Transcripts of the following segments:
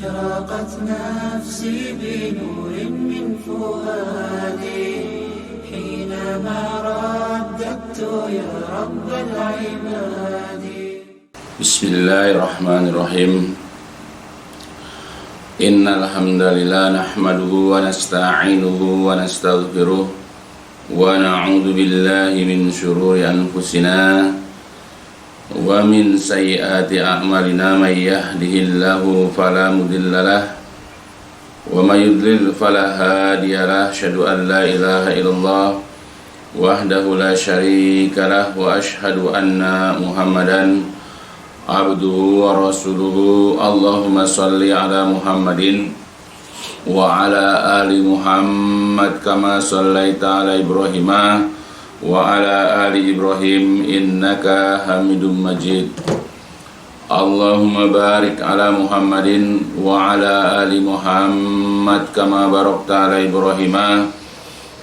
أشرقت نفسي بنور من فؤادي حينما رددت يا رب العباد. بسم الله الرحمن الرحيم. إن الحمد لله نحمده ونستعينه ونستغفره ونعوذ بالله من شرور أنفسنا ومن سيئات أعمالنا. من يهده الله فلا مضل له ومن يضلل فلا هادي له. أشهد أن لا إله إلا الله وحده لا شريك له وأشهد أن محمدا عبده ورسوله. اللهم صل على محمد وعلى آل محمد كما صليت على إبراهيم وعلى آل إبراهيم إنك حميد مجيد. اللهم بارك على محمد وعلى آل محمد كما باركت على إبراهيم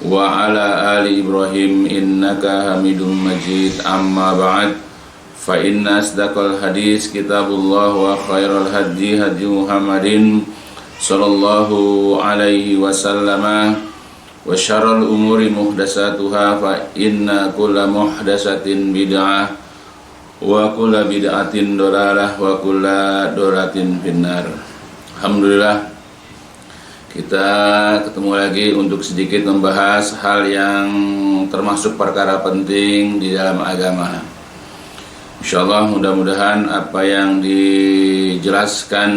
وعلى آل إبراهيم إنك حميد مجيد. أما بعد فإن أصدق الحديث كتاب الله وخير الهدي هدي محمد صلى الله عليه وسلم وشر الأمور محدثاتها فإن كل محدثة بدعة وكل بدعة ضلالة وكل ضلالة في النار. Alhamdulillah, kita ketemu lagi untuk sedikit membahas hal yang termasuk perkara penting di dalam agama. Insyaallah mudah-mudahan apa yang dijelaskan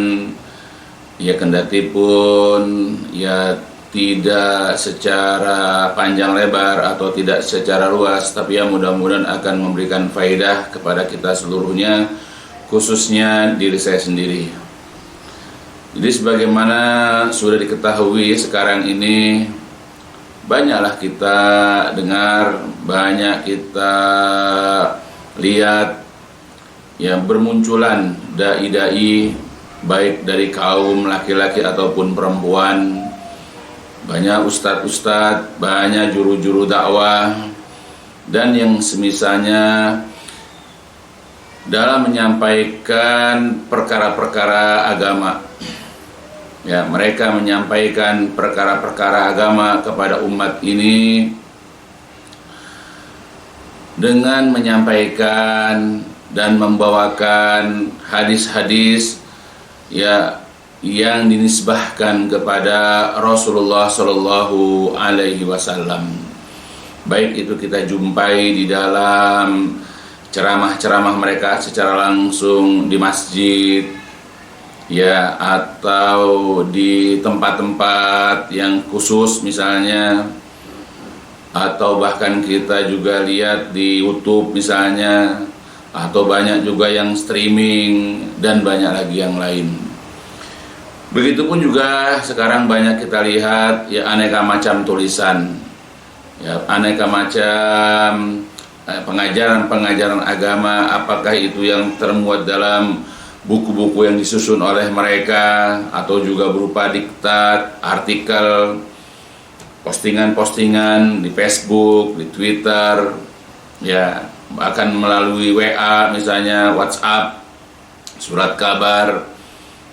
ya kendati pun ya tidak secara panjang lebar atau tidak secara luas, tapi ya mudah-mudahan akan memberikan faedah kepada kita seluruhnya, khususnya diri saya sendiri. Jadi sebagaimana sudah diketahui sekarang ini banyaklah kita dengar, banyak kita lihat yang bermunculan dai-dai baik dari kaum laki-laki ataupun perempuan, banyak ustadz-ustadz, banyak juru-juru dakwah dan yang semisalnya dalam menyampaikan perkara-perkara agama. Ya, mereka menyampaikan perkara-perkara agama kepada umat ini dengan menyampaikan dan membawakan hadis-hadis ya yang dinisbahkan kepada Rasulullah Shallallahu Alaihi Wasallam. Baik itu kita jumpai di dalam ceramah-ceramah mereka secara langsung di masjid, ya, atau di tempat-tempat yang khusus misalnya, atau bahkan kita juga lihat di YouTube misalnya, atau banyak juga yang streaming dan banyak lagi yang lain. Begitupun juga sekarang banyak kita lihat ya aneka macam tulisan, ya aneka macam pengajaran-pengajaran agama, apakah itu yang termuat dalam buku-buku yang disusun oleh mereka atau juga berupa diktat, artikel, postingan-postingan di Facebook, di Twitter, ya bahkan melalui WA misalnya, WhatsApp, surat kabar,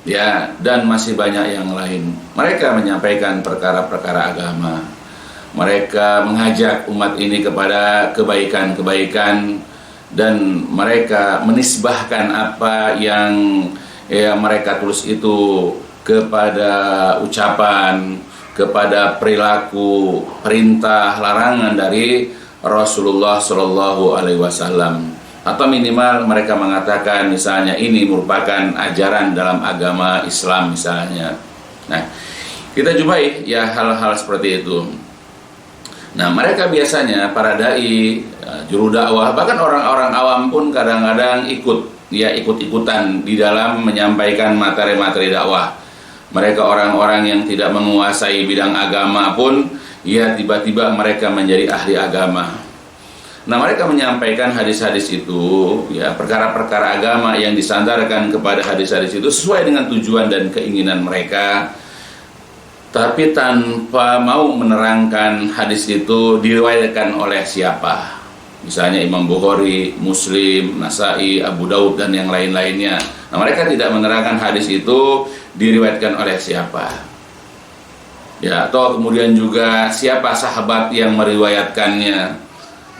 ya, dan masih banyak yang lain. Mereka menyampaikan perkara-perkara agama. Mereka mengajak umat ini kepada kebaikan-kebaikan dan mereka menisbahkan apa yang mereka tulis itu kepada ucapan, kepada perilaku, perintah, larangan dari Rasulullah Shallallahu Alaihi Wasallam. Atau minimal mereka mengatakan misalnya ini merupakan ajaran dalam agama Islam misalnya. Nah, kita jumpai ya hal-hal seperti itu. Nah, mereka biasanya para dai, juru dakwah, bahkan orang-orang awam pun kadang-kadang ikut-ikutan di dalam menyampaikan materi-materi dakwah. Mereka orang-orang yang tidak menguasai bidang agama pun ya tiba-tiba mereka menjadi ahli agama. Nah, mereka menyampaikan hadis-hadis itu, ya perkara-perkara agama yang disandarkan kepada hadis-hadis itu sesuai dengan tujuan dan keinginan mereka, tapi tanpa mau menerangkan hadis itu diriwayatkan oleh siapa. Misalnya Imam Bukhari, Muslim, Nasai, Abu Daud dan yang lain-lainnya. Nah, mereka tidak menerangkan hadis itu diriwayatkan oleh siapa. Ya, atau kemudian juga siapa sahabat yang meriwayatkannya,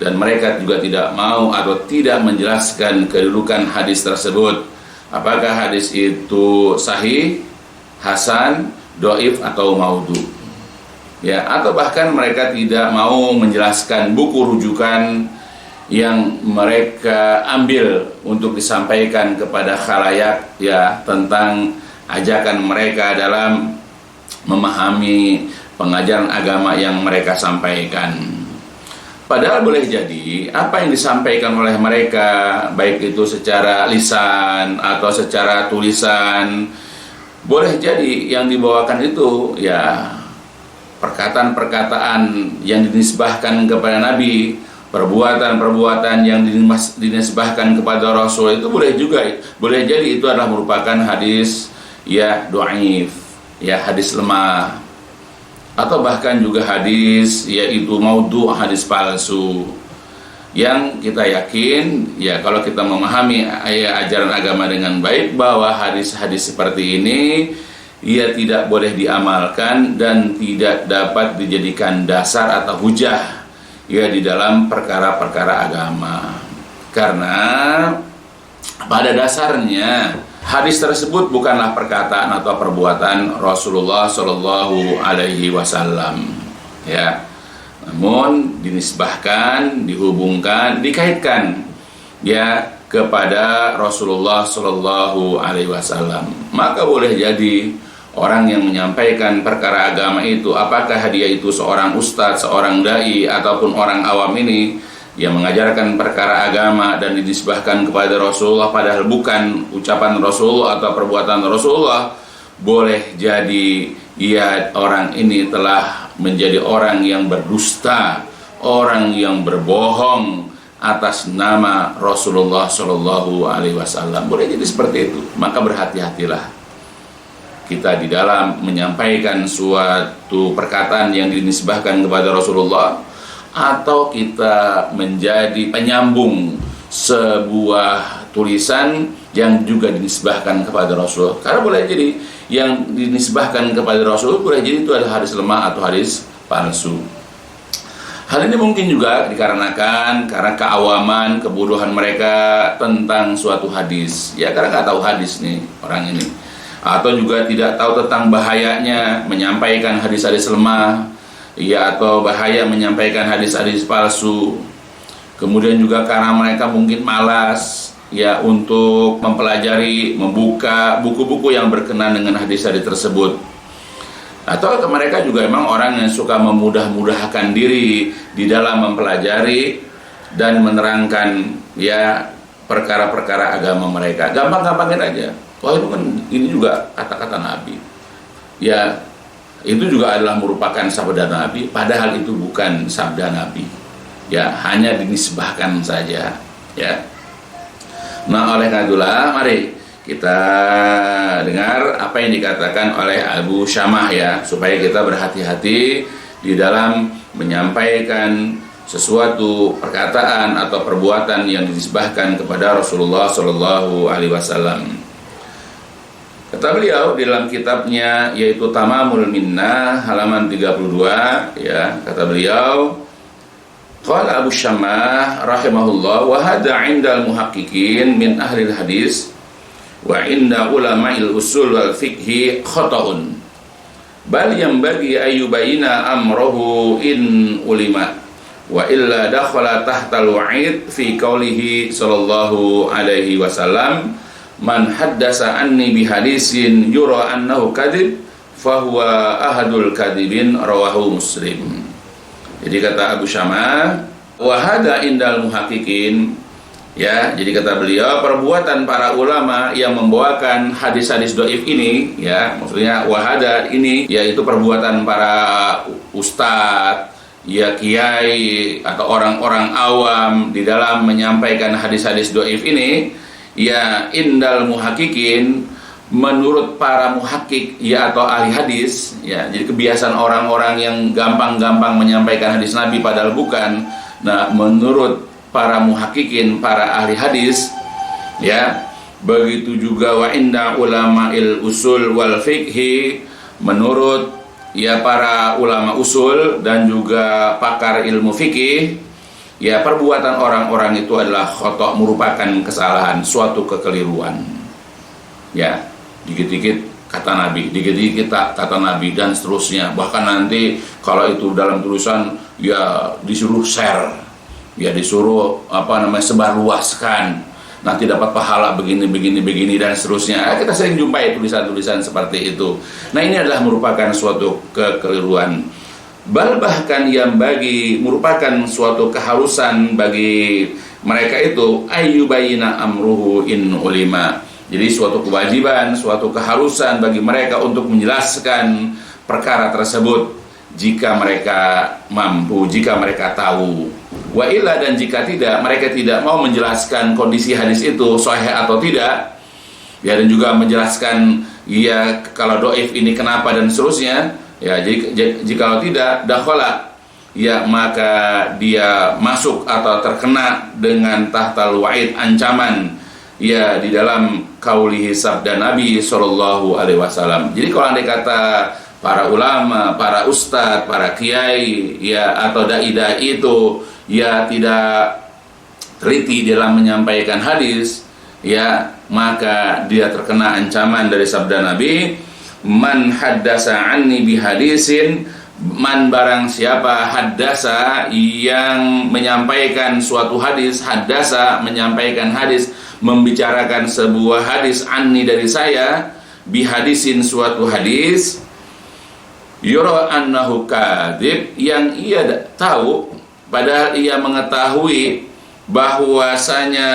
dan mereka juga tidak mau atau tidak menjelaskan kedudukan hadis tersebut. Apakah hadis itu sahih, hasan, dhaif atau maudhu. Ya, atau bahkan mereka tidak mau menjelaskan buku rujukan yang mereka ambil untuk disampaikan kepada khalayak, ya, tentang ajakan mereka dalam memahami pengajaran agama yang mereka sampaikan. Padahal boleh jadi apa yang disampaikan oleh mereka, baik itu secara lisan atau secara tulisan, boleh jadi yang dibawakan itu ya perkataan-perkataan yang dinisbahkan kepada Nabi, perbuatan-perbuatan yang dinisbahkan kepada Rasul, itu boleh jadi itu adalah merupakan hadis ya dhaif, ya hadis lemah, atau bahkan juga hadis yaitu maudhu, hadis palsu, yang kita yakin ya kalau kita memahami ajaran agama dengan baik bahwa hadis-hadis seperti ini ia tidak boleh diamalkan dan tidak dapat dijadikan dasar atau hujah ya di dalam perkara-perkara agama. Karena pada dasarnya hadis tersebut bukanlah perkataan atau perbuatan Rasulullah Shallallahu Alaihi Wasallam, ya, namun dinisbahkan, dihubungkan, dikaitkan, ya, kepada Rasulullah Shallallahu Alaihi Wasallam. Maka boleh jadi orang yang menyampaikan perkara agama itu, apakah dia itu seorang ustadz, seorang dai, ataupun orang awam ini yang mengajarkan perkara agama dan dinisbahkan kepada Rasulullah padahal bukan ucapan Rasulullah atau perbuatan Rasulullah, boleh jadi ia orang ini telah menjadi orang yang berdusta, orang yang berbohong atas nama Rasulullah Shallallahu Alaihi Wasallam. Boleh jadi seperti itu. Maka berhati-hatilah kita di dalam menyampaikan suatu perkataan yang dinisbahkan kepada Rasulullah, atau kita menjadi penyambung sebuah tulisan yang juga dinisbahkan kepada Rasul. Karena boleh jadi yang dinisbahkan kepada Rasul boleh jadi itu adalah hadis lemah atau hadis palsu. Hal ini mungkin juga dikarenakan karena keawaman, kebodohan mereka tentang suatu hadis. Ya, karena nggak tahu hadis nih orang ini, atau juga tidak tahu tentang bahayanya menyampaikan hadis-hadis lemah, ya, atau bahaya menyampaikan hadis-hadis palsu. Kemudian juga karena mereka mungkin malas ya untuk mempelajari, membuka buku-buku yang berkenaan dengan hadis-hadis tersebut. Atau mereka juga memang orang yang suka memudah-mudahkan diri di dalam mempelajari dan menerangkan ya perkara-perkara agama mereka. Gampang-gampangin aja. Wah, itu kan ini juga kata-kata Nabi. Ya, itu juga adalah merupakan sabda Nabi, padahal itu bukan sabda Nabi. Ya, hanya dinisbahkan saja, ya. Nah, oleh karena itulah mari kita dengar apa yang dikatakan oleh Abu Syamah, ya, supaya kita berhati-hati di dalam menyampaikan sesuatu perkataan atau perbuatan yang dinisbahkan kepada Rasulullah Shallallahu Alaihi Wasallam. Kata beliau di dalam kitabnya yaitu Tamamul Minnah halaman 32, ya, kata beliau, qala Abu Syamah rahimahullah, wa hadza 'indal muhaqqiqin min ahli hadis wa 'inda ulama'il usul wal fiqhi khata'un bal yanbaghi ayyubayina amrahu in ulima wa illa dakhala tahtal wa'id fi qaulihi sallallahu alaihi wasallam, man haddasa anni bihadisin yura annahu kadhib fahuwa ahadul kadhibin, rawahu Muslim. Jadi kata Abu Syamah, wahada indal muhaqqiqin, ya, jadi kata beliau perbuatan para ulama yang membawakan hadis-hadis dhaif ini, ya, maksudnya wahada ini yaitu perbuatan para ustadz, ya, kiai atau orang-orang awam di dalam menyampaikan hadis-hadis dhaif ini, ya, indal muhaqqiqin, menurut para muhakkik, ya, atau ahli hadis, ya, jadi kebiasaan orang-orang yang gampang-gampang menyampaikan hadis Nabi padahal bukan. Nah, menurut para muhaqqiqin, para ahli hadis, ya, begitu juga wa inda ulama'il usul wal fiqhi, menurut ya para ulama usul dan juga pakar ilmu fikih, ya perbuatan orang-orang itu adalah khotok, merupakan kesalahan, suatu kekeliruan. Ya, dikit-dikit kata Nabi, dikit-dikit kata Nabi, dan seterusnya. Bahkan nanti kalau itu dalam tulisan ya disuruh share, ya disuruh sebarluaskan, nanti dapat pahala begini dan seterusnya. Kita sering jumpai tulisan-tulisan seperti itu. Nah, ini adalah merupakan suatu kekeliruan. Bahkan yang merupakan suatu keharusan bagi mereka itu ayyubayina amruhu in ulima. Jadi suatu kewajiban, suatu keharusan bagi mereka untuk menjelaskan perkara tersebut jika mereka mampu, jika mereka tahu. Wa illa, dan jika tidak, mereka tidak mau menjelaskan kondisi hadis itu sahih atau tidak, ya, dan juga menjelaskan ya kalau doif ini kenapa dan seterusnya, ya, jika tidak dakhala, ya maka dia masuk atau terkena dengan tahtal wa'id, ancaman, ya, di dalam qaulihi sabda Nabi sallallahu alaihi wasallam. Jadi kalau andai kata para ulama, para ustadz, para kiai, ya, atau dai-dai itu ya tidak teliti dalam menyampaikan hadis, ya, maka dia terkena ancaman dari sabda Nabi, man haddasa anni bihadisin, man barang siapa haddasa yang menyampaikan suatu hadis, haddasa menyampaikan hadis, membicarakan sebuah hadis, anni dari saya, bihadisin suatu hadis, yura annahu kadzib, yang ia tahu, padahal ia mengetahui bahwasanya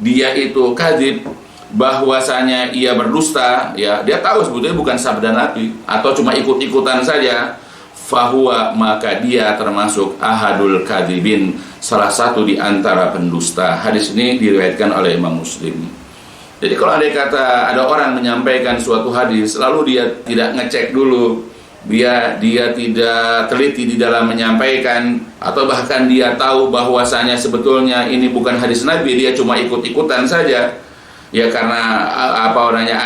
dia itu kadzib, bahwasanya ia berdusta, ya, dia tahu sebetulnya bukan sabda Nabi atau cuma ikut-ikutan saja, fahuwa, maka dia termasuk ahadul kadzibin, salah satu di antara pendusta. Hadis ini diriwayatkan oleh Imam Muslim. Jadi kalau ada orang menyampaikan suatu hadis lalu dia tidak ngecek dulu, dia tidak teliti di dalam menyampaikan, atau bahkan dia tahu bahwasanya sebetulnya ini bukan hadis Nabi, dia cuma ikut-ikutan saja, ya, karena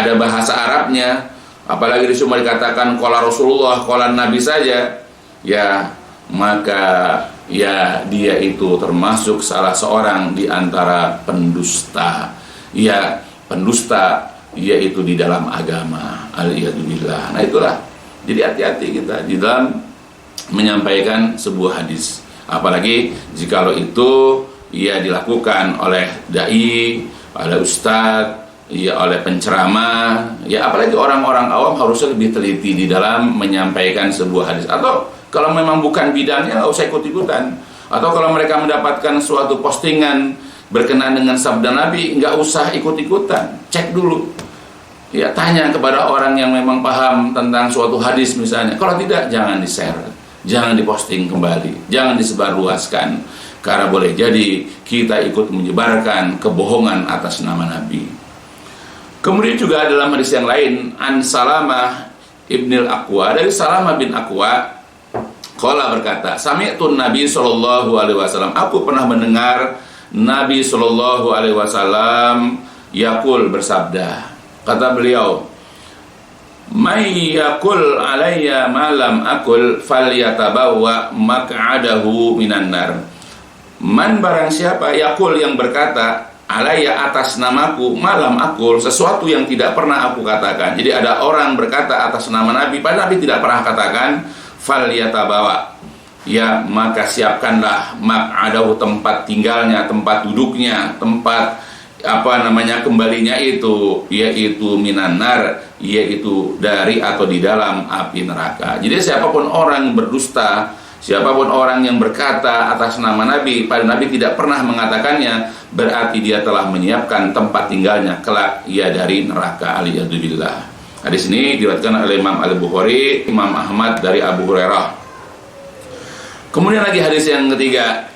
ada bahasa Arabnya, apalagi cuma dikatakan qala Rasulullah, qala Nabi saja, ya, maka ya dia itu termasuk salah seorang di antara pendusta, ya, pendusta yaitu di dalam agama, al-iyadzubillah. Nah, itulah. Jadi hati-hati kita di dalam menyampaikan sebuah hadis, apalagi jikalau itu ia dilakukan oleh dai, oleh ustadz, ya, oleh penceramah, ya, apalagi orang-orang awam harusnya lebih teliti di dalam menyampaikan sebuah hadis. Atau kalau memang bukan bidangnya, nggak usah ikut-ikutan. Atau kalau mereka mendapatkan suatu postingan berkenaan dengan sabda Nabi, nggak usah ikut-ikutan, cek dulu. Ya, tanya kepada orang yang memang paham tentang suatu hadis misalnya. Kalau tidak, jangan di-share, jangan diposting kembali, jangan disebarluaskan, karena boleh jadi kita ikut menyebarkan kebohongan atas nama Nabi. Kemudian juga dalam hadis yang lain, an Salamah ibnil Aqwa, dari Salamah bin Aqwa, qala berkata, sami'tun Nabi sallallahu alaihi wasallam, aku pernah mendengar Nabi sallallahu alaihi wasallam yaqul, bersabda. Kata beliau, may yakul alayya malam akul falyatabawa maq'adahu minan nar. Man, barang siapa, yakul, yang berkata, alayya, atas namaku, malam akul, sesuatu yang tidak pernah aku katakan. Jadi ada orang berkata atas nama Nabi, padahal Nabi tidak pernah katakan, falyatabawa, ya, maka siapkanlah maq'adahu, tempat tinggalnya, tempat duduknya, tempat kembalinya itu, yaitu minan nar, yaitu dari atau di dalam api neraka. Jadi siapapun orang berdusta, siapapun orang yang berkata atas nama Nabi, pada Nabi tidak pernah mengatakannya, berarti dia telah menyiapkan tempat tinggalnya kelak ia dari neraka, aliyadzubillah. Hadis ini diriwayatkan oleh Imam Al-Bukhari, Imam Ahmad dari Abu Hurairah. Kemudian lagi hadis yang ketiga,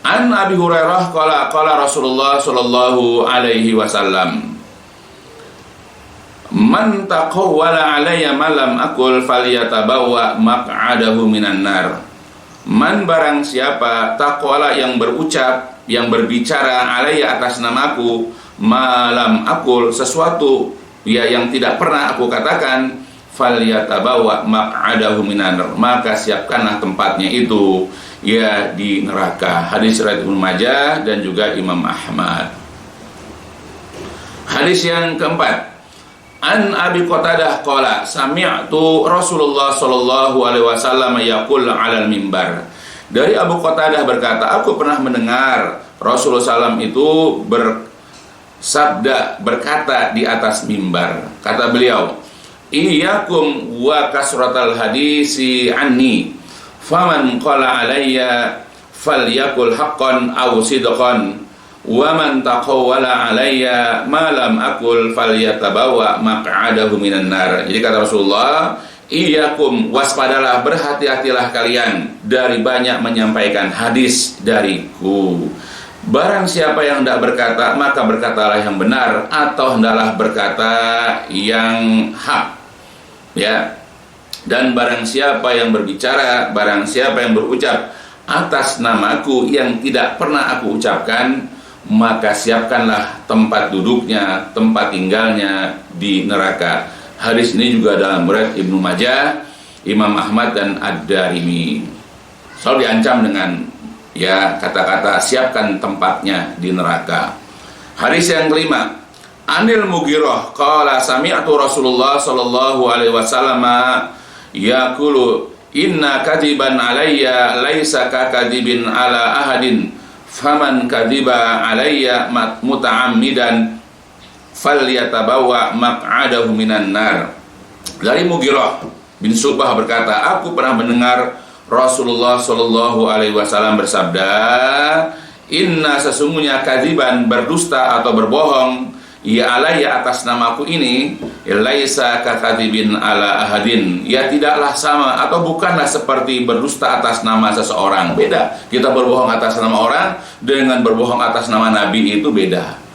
an Abi Hurairah qala Rasulullah sallallahu alaihi wasallam, man taqawwala alayya malam akul falyatabawa maq'adahu minan nar. Man, barang siapa, taqwala, yang berucap, yang berbicara, alayya, atas namaku, malam akul, sesuatu ya yang tidak pernah aku katakan, falyatabawa maq'adahu minan nar, maka siapkanlah tempatnya itu ya di neraka. Hadis riwayat Ibnu Majah dan juga Imam Ahmad. Hadis yang keempat, an Abi Qatadah qala sami'tu Rasulullah sallallahu alaihi wasallam yaqul 'alal mimbar. Dari Abu Qatadah berkata, aku pernah mendengar Rasulullah SAW itu berkata di atas mimbar. Kata beliau, iyyakum wa kasratal hadisi anni, faman qala alayya falyakul haqqan aw sidqan, wa man taqawwala alayya ma lam aqul falyatabawa maq'adahu minan nar. Jadi kata Rasulullah, iyyakum, waspadalah, berhati-hatilah kalian dari banyak menyampaikan hadis dariku. Barang siapa yang tidak berkata, maka berkatalah yang benar, atau hendaklah berkata yang hak. Ya. Dan barang siapa yang berbicara, barang siapa yang berucap atas namaku yang tidak pernah aku ucapkan, maka siapkanlah tempat duduknya, tempat tinggalnya di neraka. Hadis ini juga dalam riwayat Ibnu Majah, Imam Ahmad dan Ad-Darimi. Selalu diancam dengan ya kata-kata siapkan tempatnya di neraka. Hadis yang kelima, Anil Mughirah qala sami'tu Rasulullah sallallahu alaihi wasallam yaqulu inna kadiban alayya laisa ka kadibin ala ahadin, faman kadiba alayya muta'ammidan falyatabawa maq'adahu minan nar. Dari Mughirah bin Syu'bah berkata, aku pernah mendengar Rasulullah sallallahu alaihi wasallam bersabda, inna, sesungguhnya kadiban, berdusta atau berbohong, ya alayya, atas namaku ini, laisa kakadibin ala ahadin, ya tidaklah sama atau bukanlah seperti berdusta atas nama seseorang. Beda, kita berbohong atas nama orang dengan berbohong atas nama Nabi itu beda.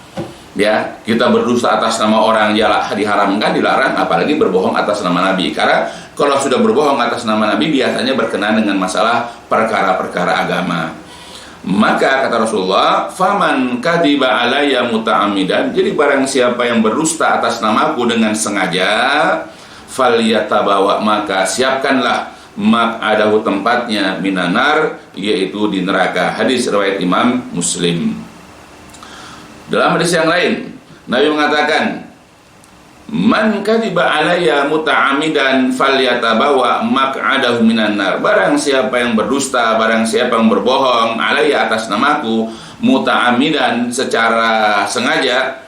Ya, kita berdusta atas nama orang ya diharamkan, dilarang, apalagi berbohong atas nama Nabi. Karena kalau sudah berbohong atas nama Nabi biasanya berkenaan dengan masalah perkara-perkara agama. Maka kata Rasulullah, faman kadiba alayya muta'ammidan, jadi barang siapa yang berdusta atas namaku dengan sengaja, falyatabawa, maka siapkanlah maq'adahu, tempatnya, minanar, yaitu di neraka. Hadis riwayat Imam Muslim. Dalam hadis yang lain, Nabi mengatakan, man kadiba alayya muta'amidan falyatabawa maq'adahu minan nar. Barang siapa yang berdusta, barang siapa yang berbohong alayya, atas namaku, muta'amidan, secara sengaja,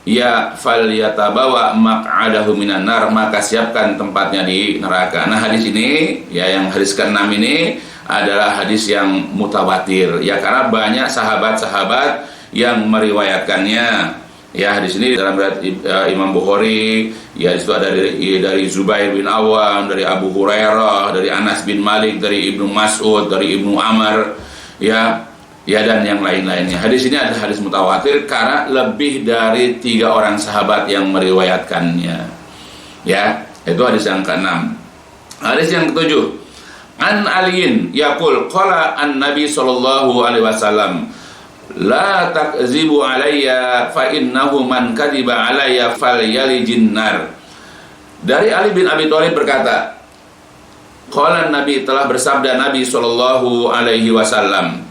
ya falyatabawa maq'adahu minan nar, maka siapkan tempatnya di neraka. Nah, hadis ini, ya yang hadis ke-6 ini adalah hadis yang mutawatir, ya karena banyak sahabat-sahabat yang meriwayatkannya. Ya, hadis ini dalam riwayat Imam Bukhari, ya itu ada dari Zubair bin Awam, dari Abu Hurairah, dari Anas bin Malik, dari Ibnu Mas'ud, dari Ibnu Amr, ya dan yang lain-lainnya. Hadis ini adalah hadis mutawatir karena lebih dari 3 orang sahabat yang meriwayatkannya. Ya, itu hadis yang ke-6. Hadis yang ke-7, An Aliin yaqul qala an Nabi sallallahu alaihi wasallam, la takzibu alayya fa innahu man kadiba alayya falyalijin nar. Dari Ali bin Abi Thalib berkata, qala Nabi, telah bersabda Nabi sallallahu alaihi wasallam,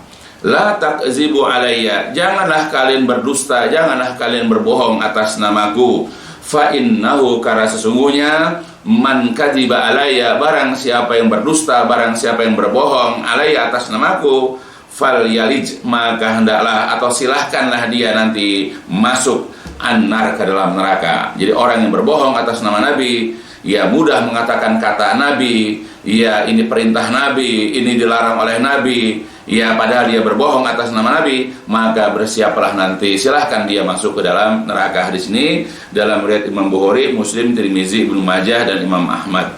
la takzibu alayya, janganlah kalian berdusta, janganlah kalian berbohong atas namaku, fa innahu, karena sesungguhnya, man kadiba alayya, barang siapa yang berdusta, barang siapa yang berbohong alayya, atas namaku, fal yalij, maka hendaklah atau silahkanlah dia nanti masuk an-nar, ke dalam neraka. Jadi orang yang berbohong atas nama Nabi, ya mudah mengatakan kata Nabi, ya ini perintah Nabi, ini dilarang oleh Nabi, ya padahal dia berbohong atas nama Nabi, maka bersiaplah nanti, silahkan dia masuk ke dalam neraka. Hadis ini dalam riwayat Imam Bukhari, Muslim, Tirmizi, Ibnu Majah dan Imam Ahmad.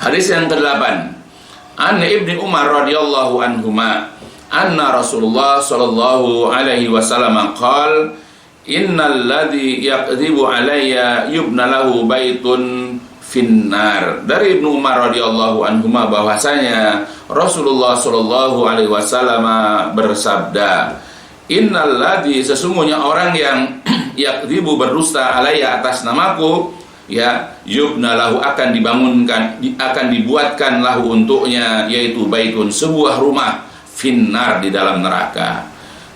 Hadis yang ke-8, An Ibnu Umar radhiyallahu anhuma, anna Rasulullah sallallahu alaihi wasallam qala, innal ladzi yaqdhibu alayya yubna lahu baitun finnar. Dari Ibnu Umar radhiyallahu anhuma bahwasanya Rasulullah sallallahu alaihi wasallam bersabda, innalladzi sesungguhnya orang yang yakdzibu berdusta alayya atas namaku, ya, yubna lahu akan dibangunkan, akan dibuatkan lahu untuknya, yaitu baitun sebuah rumah finnar di dalam neraka.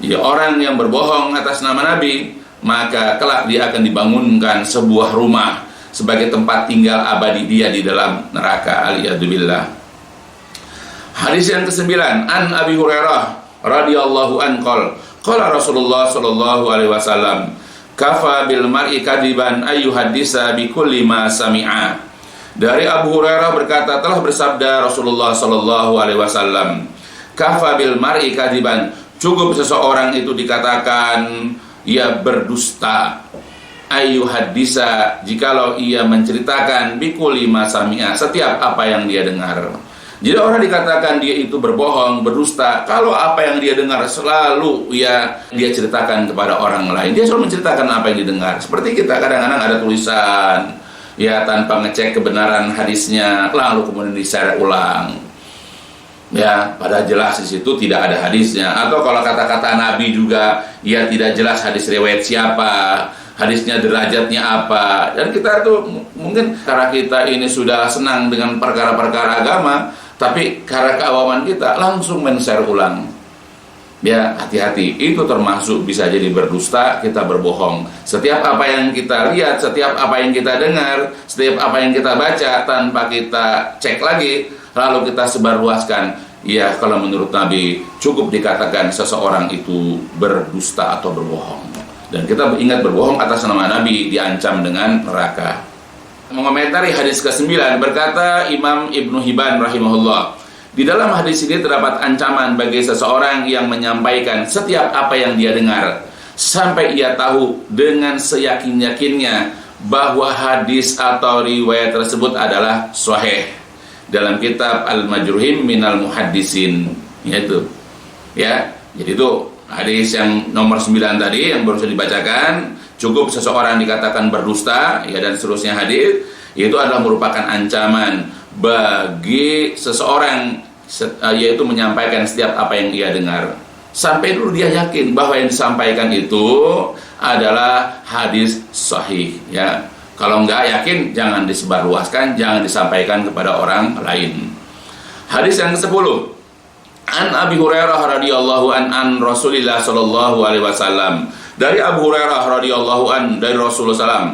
Jadi orang yang berbohong atas nama Nabi, maka kelak dia akan dibangunkan sebuah rumah sebagai tempat tinggal abadi dia di dalam neraka. Aliyadzubillah. Hadis yang ke-9, an Abi Hurairah radhiyallahu an qala Rasulullah sallallahu alaihi wasallam, kafa bil mar'i kadiban ayyuhaddisa bi kulli ma sami'a. Dari Abu Hurairah berkata, telah bersabda Rasulullah sallallahu alaihi wasallam, kafa bil mar'i kadiban, cukup seseorang itu dikatakan ia berdusta, ayyuhaddisa, jikalau ia menceritakan bi kulli ma sami'a, setiap apa yang dia dengar. Jadi orang dikatakan dia itu berbohong, berdusta, kalau apa yang dia dengar selalu dia ceritakan kepada orang lain. Dia selalu menceritakan apa yang didengar. Seperti kita kadang-kadang ada tulisan, ya, tanpa ngecek kebenaran hadisnya, lalu kemudian di-share ulang. Ya, padahal jelas di situ tidak ada hadisnya. Atau kalau kata-kata Nabi juga, ya tidak jelas hadis riwayat siapa, hadisnya derajatnya apa. Dan kita tuh mungkin karena kita ini sudah senang dengan perkara-perkara agama, tapi karena keawaman kita langsung men-share ulang. Ya, hati-hati, itu termasuk bisa jadi berdusta, kita berbohong. Setiap apa yang kita lihat, setiap apa yang kita dengar, setiap apa yang kita baca tanpa kita cek lagi, lalu kita sebarluaskan, ya, kalau menurut Nabi cukup dikatakan seseorang itu berdusta atau berbohong. Dan kita ingat, berbohong atas nama Nabi diancam dengan neraka. Mengomentari hadis ke-9, berkata Imam Ibnu Hibban rahimahullah, di dalam hadis ini terdapat ancaman bagi seseorang yang menyampaikan setiap apa yang dia dengar sampai ia tahu dengan seyakin-yakinnya bahwa hadis atau riwayat tersebut adalah sahih. Dalam kitab Al-Majruhim minal Muhaddisin, yaitu, ya, jadi itu hadis yang nomor 9 tadi yang baru saja dibacakan, cukup seseorang dikatakan berdusta, ya, dan seterusnya hadis, itu adalah merupakan ancaman bagi seseorang, yaitu menyampaikan setiap apa yang ia dengar sampai dulu dia yakin bahwa yang disampaikan itu adalah hadis sahih, ya. Kalau enggak yakin, jangan disebarluaskan, jangan disampaikan kepada orang lain. Hadis yang ke-10, an Abi Hurairah radhiyallahu an Rasulillah sallallahu alaihi wasallam, dari Abu Hurairah radhiyallahu an dari Rasulullah sallam,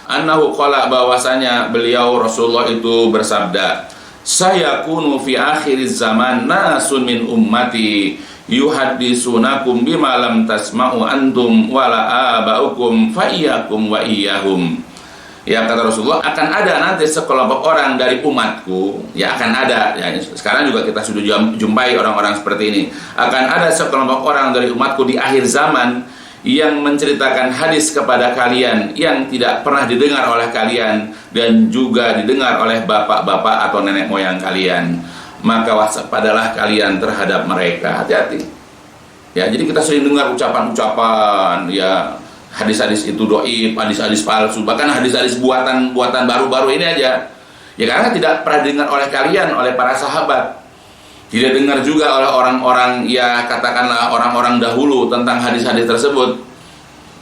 annahu qala, bahwasanya beliau Rasulullah itu bersabda, sayakunu fi akhiriz zaman nasun min ummati yuhaddisunakum bima lam tasma'u antum wala abaukum fa iyyakum wa iyyahum. Ya, kata Rasulullah, akan ada nanti sekelompok orang dari umatku, ya, akan ada, ya, sekarang juga kita sudah jumpai orang-orang seperti ini. Akan ada sekelompok orang dari umatku di akhir zaman yang menceritakan hadis kepada kalian yang tidak pernah didengar oleh kalian dan juga didengar oleh bapak-bapak atau nenek moyang kalian. Maka waspadalah kalian terhadap mereka. Hati-hati. Ya, jadi kita sering dengar ucapan-ucapan, ya, hadis-hadis itu dhaif, hadis-hadis palsu, bahkan hadis-hadis buatan baru-baru ini aja. Ya, karena tidak pernah didengar oleh kalian, oleh para sahabat. Tidak dengar juga oleh orang-orang, ya, katakanlah orang-orang dahulu tentang hadis-hadis tersebut.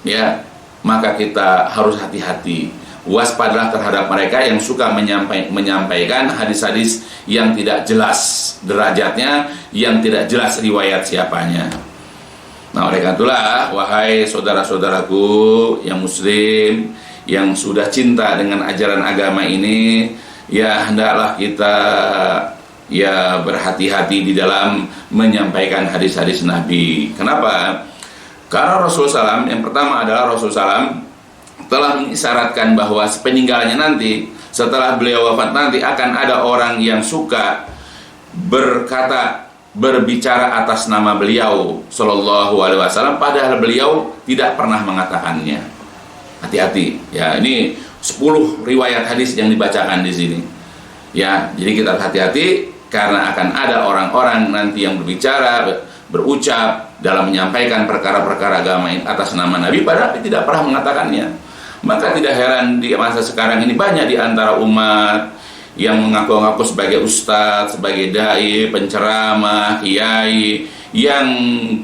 Ya, maka kita harus hati-hati. Waspadalah terhadap mereka yang suka menyampaikan hadis-hadis yang tidak jelas derajatnya, yang tidak jelas riwayat siapanya. Nah, oleh karena itulah, wahai saudara-saudaraku yang muslim, yang sudah cinta dengan ajaran agama ini, ya, hendaklah kita, ya, berhati-hati di dalam menyampaikan hadis-hadis Nabi. Kenapa? Karena Rasulullah SAW, yang pertama adalah Rasulullah SAW telah mengisyaratkan bahwa sepeninggalannya nanti, setelah beliau wafat nanti, akan ada orang yang suka berbicara atas nama beliau Sallallahu Alaihi Wasallam, padahal beliau tidak pernah mengatakannya. Hati-hati, ya, ini 10 riwayat hadis yang dibacakan di sini. Ya, jadi kita hati-hati karena akan ada orang-orang nanti yang berbicara, berucap dalam menyampaikan perkara-perkara agama atas nama Nabi padahal tidak pernah mengatakannya. Maka tidak heran di masa sekarang ini banyak di antara umat yang mengaku-ngaku sebagai ustadz, sebagai dai, penceramah, kiai, yang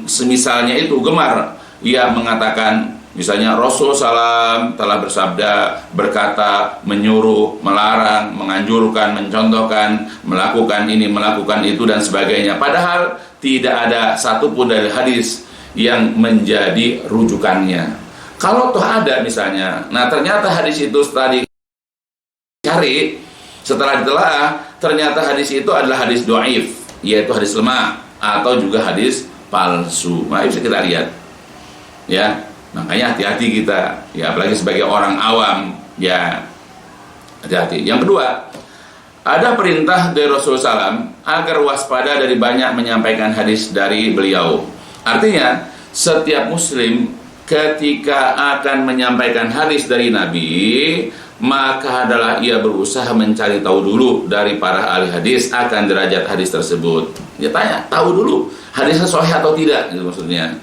semisalnya itu gemar ia mengatakan, misalnya Rasul SAW telah bersabda, berkata, menyuruh, melarang, menganjurkan, mencontohkan, melakukan ini, melakukan itu, dan sebagainya. Padahal tidak ada satupun dari hadis yang menjadi rujukannya. Kalau toh ada misalnya, nah ternyata hadis itu setelah dicari, setelah ditelaah, ternyata hadis itu adalah hadis dhaif, yaitu hadis lemah, atau juga hadis palsu. Mari kita lihat, ya. Makanya hati-hati kita, ya, apalagi sebagai orang awam, ya, hati-hati. Yang kedua, ada perintah dari Rasulullah SAW agar waspada dari banyak menyampaikan hadis dari beliau. Artinya, setiap muslim ketika akan menyampaikan hadis dari Nabi, maka adalah ia berusaha mencari tahu dulu dari para ahli hadis akan derajat hadis tersebut. Dia tanya, tahu dulu hadisnya sahih atau tidak, gitu maksudnya.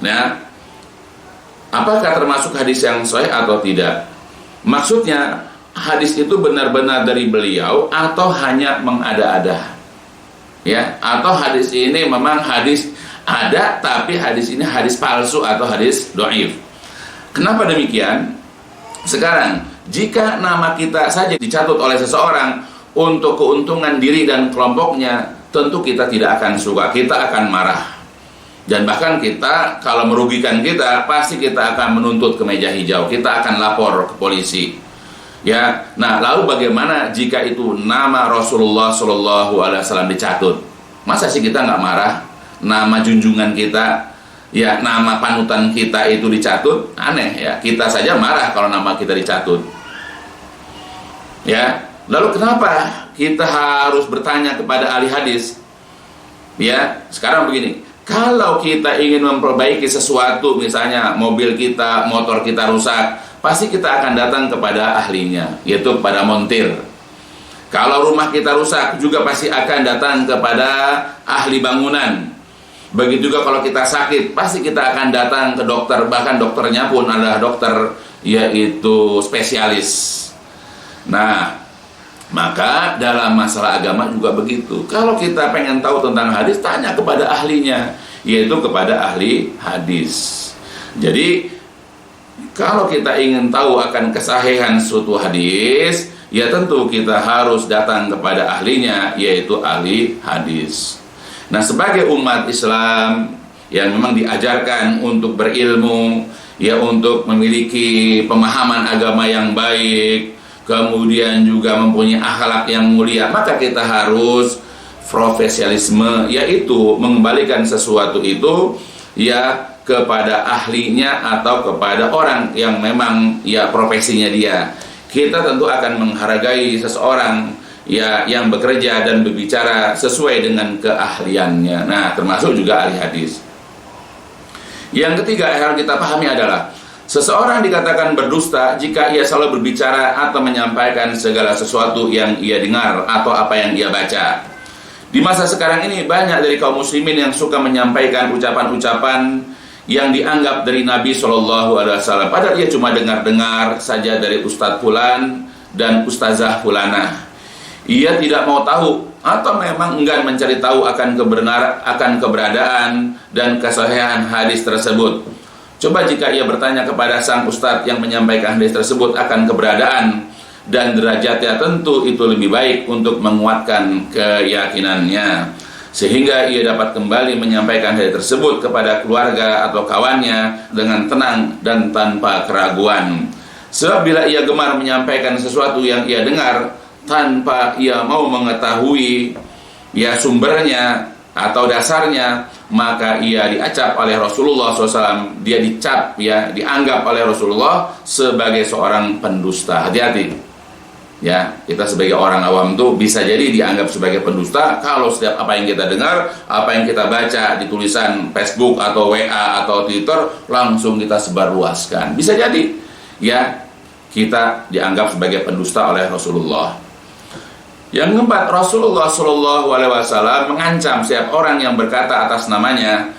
Nah, apakah termasuk hadis yang sahih atau tidak? Maksudnya, hadis itu benar-benar dari beliau atau hanya mengada-ada? Ya, atau hadis ini memang hadis ada, tapi hadis ini hadis palsu atau hadis dhaif. Kenapa demikian? Sekarang, jika nama kita saja dicatut oleh seseorang untuk keuntungan diri dan kelompoknya, tentu kita tidak akan suka, kita akan marah. Dan bahkan kita, kalau merugikan kita, pasti kita akan menuntut ke meja hijau, kita akan lapor ke polisi. Ya, nah lalu bagaimana jika itu nama Rasulullah SAW dicatut? Masa sih kita nggak marah? Nama junjungan kita, ya, nama panutan kita itu dicatut, aneh ya. Kita saja marah kalau nama kita dicatut. Ya, lalu kenapa kita harus bertanya kepada ahli hadis? Ya, sekarang begini, kalau kita ingin memperbaiki sesuatu, misalnya mobil kita, motor kita rusak, pasti kita akan datang kepada ahlinya, yaitu kepada montir. Kalau rumah kita rusak, juga pasti akan datang kepada ahli bangunan. Begitu juga kalau kita sakit, pasti kita akan datang ke dokter, bahkan dokternya pun adalah dokter, yaitu spesialis. Nah, maka dalam masalah agama juga begitu. Kalau kita pengen tahu tentang hadis, tanya kepada ahlinya, yaitu kepada ahli hadis. Jadi, kalau kita ingin tahu akan kesahihan suatu hadis, ya tentu kita harus datang kepada ahlinya, yaitu ahli hadis. Nah, sebagai umat Islam yang memang diajarkan untuk berilmu, ya, untuk memiliki pemahaman agama yang baik, kemudian juga mempunyai akhlak yang mulia, maka kita harus profesionalisme, yaitu mengembalikan sesuatu itu, ya, kepada ahlinya atau kepada orang yang memang, ya, profesinya dia. Kita tentu akan menghargai seseorang, ya, yang bekerja dan berbicara sesuai dengan keahliannya. Nah, termasuk juga ahli hadis. Yang ketiga yang kita pahami adalah seseorang dikatakan berdusta jika ia selalu berbicara atau menyampaikan segala sesuatu yang ia dengar atau apa yang ia baca. Di masa sekarang ini banyak dari kaum muslimin yang suka menyampaikan ucapan-ucapan yang dianggap dari Nabi SAW, padahal ia cuma dengar-dengar saja dari Ustadz Fulan dan Ustazah Fulanah. Ia tidak mau tahu atau memang enggan mencari tahu akan keberadaan dan kesahihan hadis tersebut. Coba jika ia bertanya kepada sang ustadz yang menyampaikan hadis tersebut akan keberadaan dan derajatnya, tentu itu lebih baik untuk menguatkan keyakinannya, sehingga ia dapat kembali menyampaikan hadis tersebut kepada keluarga atau kawannya dengan tenang dan tanpa keraguan. Sebab bila ia gemar menyampaikan sesuatu yang ia dengar tanpa ia mau mengetahui, ya, sumbernya atau dasarnya, maka ia diacap oleh Rasulullah SAW. Dia dicap, ya, dianggap oleh Rasulullah sebagai seorang pendusta. Hati-hati, ya, kita sebagai orang awam tuh bisa jadi dianggap sebagai pendusta kalau setiap apa yang kita dengar, apa yang kita baca di tulisan Facebook atau WA atau Twitter langsung kita sebarluaskan. Bisa jadi, ya, kita dianggap sebagai pendusta oleh Rasulullah. Yang keempat, Rasulullah SAW mengancam setiap orang yang berkata atas namanya,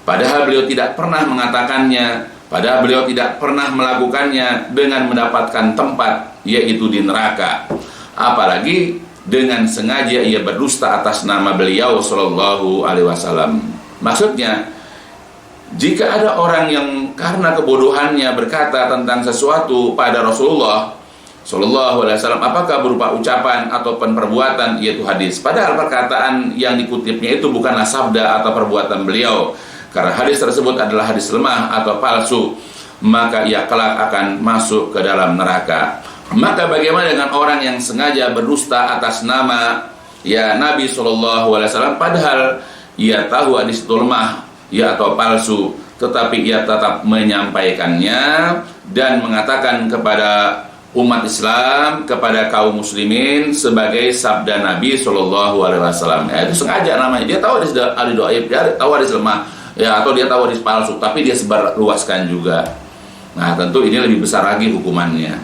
padahal beliau tidak pernah mengatakannya, padahal beliau tidak pernah melakukannya, dengan mendapatkan tempat, yaitu di neraka. Apalagi dengan sengaja ia berdusta atas nama beliau SAW. Maksudnya, jika ada orang yang karena kebodohannya berkata tentang sesuatu pada Rasulullah Shallallahu Alaihi Wasallam, apakah berupa ucapan ataupun perbuatan, yaitu hadis. Padahal perkataan yang dikutipnya itu bukanlah sabda atau perbuatan beliau. Karena hadis tersebut adalah hadis lemah atau palsu, maka ia kelak akan masuk ke dalam neraka. Maka bagaimana dengan orang yang sengaja berdusta atas nama Nabi Shallallahu Alaihi Wasallam, padahal ia tahu hadis itu lemah atau palsu, tetapi ia tetap menyampaikannya dan mengatakan kepada umat Islam, kepada kaum muslimin sebagai sabda Nabi Shallallahu Alaihi Wasallam. Itu sengaja namanya. Dia tahu hadis dhaif, dia tahu hadis lemah, atau dia tahu hadis palsu, tapi dia sebarluaskan juga. Nah, tentu ini lebih besar lagi hukumannya.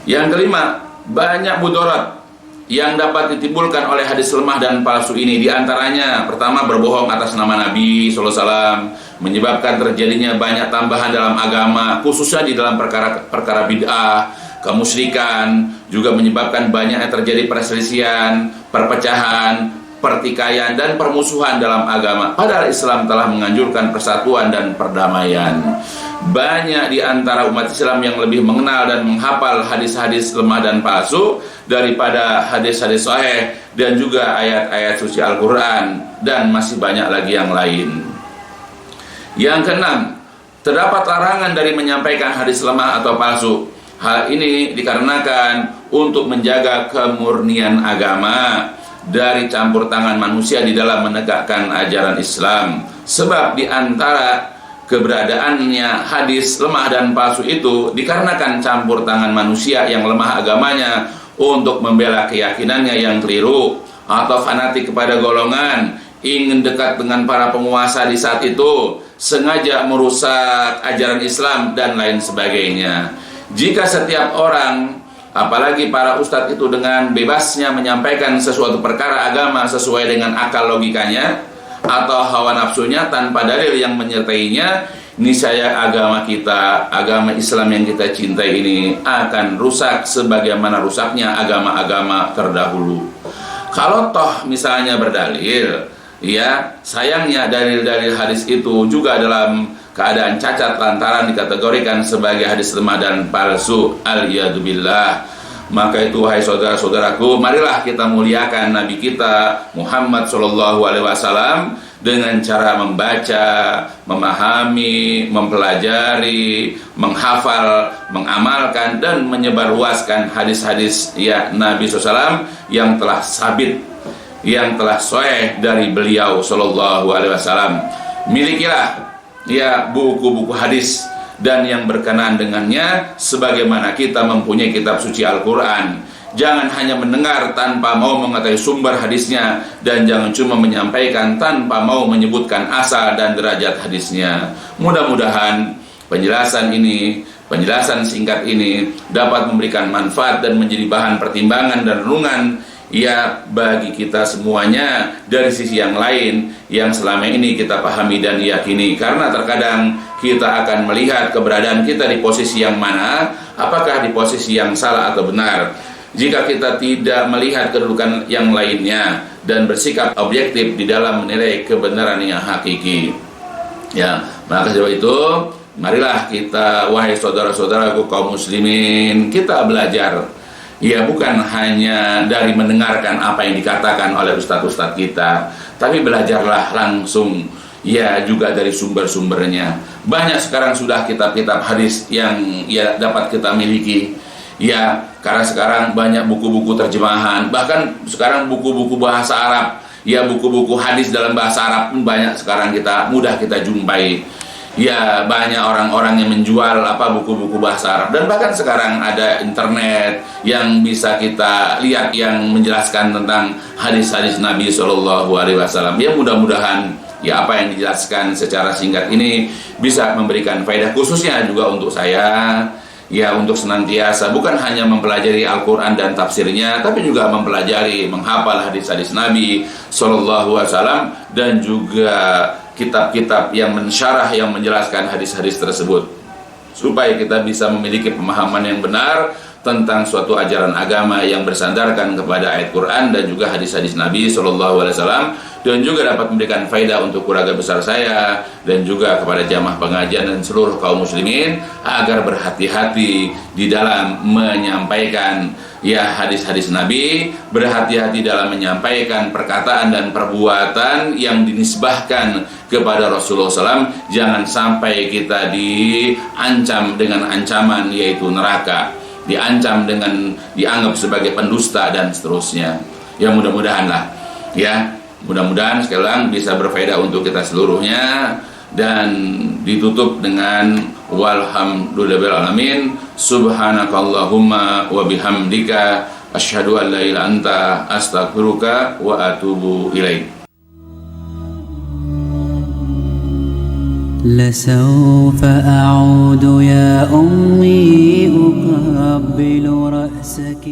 Yang kelima, banyak mudarat yang dapat ditimbulkan oleh hadis lemah dan palsu ini. Di antaranya, pertama, berbohong atas nama Nabi SAW, menyebabkan terjadinya banyak tambahan dalam agama, khususnya di dalam perkara bid'ah, kemusyrikan, juga menyebabkan banyaknya terjadi perselisihan, perpecahan, pertikaian, dan permusuhan dalam agama. Padahal Islam telah menganjurkan persatuan dan perdamaian. Banyak di antara umat Islam yang lebih mengenal dan menghafal hadis-hadis lemah dan palsu daripada hadis-hadis sahih dan juga ayat-ayat suci Al-Quran, dan masih banyak lagi yang lain. Yang keenam, terdapat larangan dari menyampaikan hadis lemah atau palsu. Hal ini dikarenakan untuk menjaga kemurnian agama dari campur tangan manusia di dalam menegakkan ajaran Islam. Sebab di antara keberadaannya hadis lemah dan palsu itu dikarenakan campur tangan manusia yang lemah agamanya untuk membela keyakinannya yang keliru, atau fanatik kepada golongan, ingin dekat dengan para penguasa di saat itu, sengaja merusak ajaran Islam, dan lain sebagainya. Jika setiap orang, apalagi para ustadz itu, dengan bebasnya menyampaikan sesuatu perkara agama sesuai dengan akal logikanya atau hawa nafsunya tanpa dalil yang menyertainya, niscaya agama kita, agama Islam yang kita cintai ini akan rusak sebagaimana rusaknya agama-agama terdahulu. Kalau toh misalnya berdalil, sayangnya dalil-dalil hadis itu juga dalam keadaan cacat lantaran dikategorikan sebagai hadis lemah dan palsu, al-iyadzubillah. Maka itu, wahai saudara-saudaraku, marilah kita muliakan Nabi kita Muhammad SAW dengan cara membaca, memahami, mempelajari, menghafal, mengamalkan, dan menyebarluaskan hadis-hadis Nabi SAW yang telah sabit, yang telah sahih dari beliau SAW. Milikilah buku-buku hadis dan yang berkenaan dengannya, sebagaimana kita mempunyai kitab suci Al-Quran. Jangan hanya mendengar tanpa mau mengetahui sumber hadisnya, dan jangan cuma menyampaikan tanpa mau menyebutkan asal dan derajat hadisnya. Mudah-mudahan penjelasan singkat ini dapat memberikan manfaat dan menjadi bahan pertimbangan dan renungan bagi kita semuanya dari sisi yang lain yang selama ini kita pahami dan yakini. Karena terkadang kita akan melihat keberadaan kita di posisi yang mana, apakah di posisi yang salah atau benar. Jika kita tidak melihat kedudukan yang lainnya dan bersikap objektif di dalam menilai kebenaran yang hakiki, maka sebab itu marilah kita, wahai saudara-saudaraku kaum muslimin, kita belajar. Bukan hanya dari mendengarkan apa yang dikatakan oleh ustadz-ustadz kita, tapi belajarlah langsung, juga dari sumber-sumbernya. Banyak sekarang sudah kitab-kitab hadis yang dapat kita miliki. Karena sekarang banyak buku-buku terjemahan, bahkan sekarang buku-buku bahasa Arab, buku-buku hadis dalam bahasa Arab pun banyak sekarang mudah kita jumpai. Banyak orang-orang yang menjual buku-buku bahasa Arab, dan bahkan sekarang ada internet yang bisa kita lihat yang menjelaskan tentang hadis-hadis Nabi SAW. Mudah-mudahan apa yang dijelaskan secara singkat ini bisa memberikan faedah, khususnya juga untuk saya, untuk senantiasa bukan hanya mempelajari Al-Quran dan tafsirnya, tapi juga mempelajari, menghafal hadis-hadis Nabi SAW, dan juga kitab-kitab yang mensyarah, yang menjelaskan hadis-hadis tersebut, supaya kita bisa memiliki pemahaman yang benar tentang suatu ajaran agama yang bersandarkan kepada ayat Quran dan juga hadis-hadis Nabi SAW, dan juga dapat memberikan faedah untuk keluarga besar saya dan juga kepada jamaah pengajian dan seluruh kaum muslimin agar berhati-hati di dalam menyampaikan hadis-hadis Nabi, berhati-hati dalam menyampaikan perkataan dan perbuatan yang dinisbahkan kepada Rasulullah SAW. Jangan sampai kita diancam dengan ancaman yaitu neraka, diancam dengan dianggap sebagai pendusta dan seterusnya. Ya mudah-mudahan lah, mudah-mudahan sekali lagi bisa berfaedah untuk kita seluruhnya, dan ditutup dengan walhamdulillahil alamin. Subhanakallahumma wa bihamdika asyhadu an la ilaha illa anta astaghfiruka wa atubu ilaik. لسوف أعود يا أمي أقبل رأسك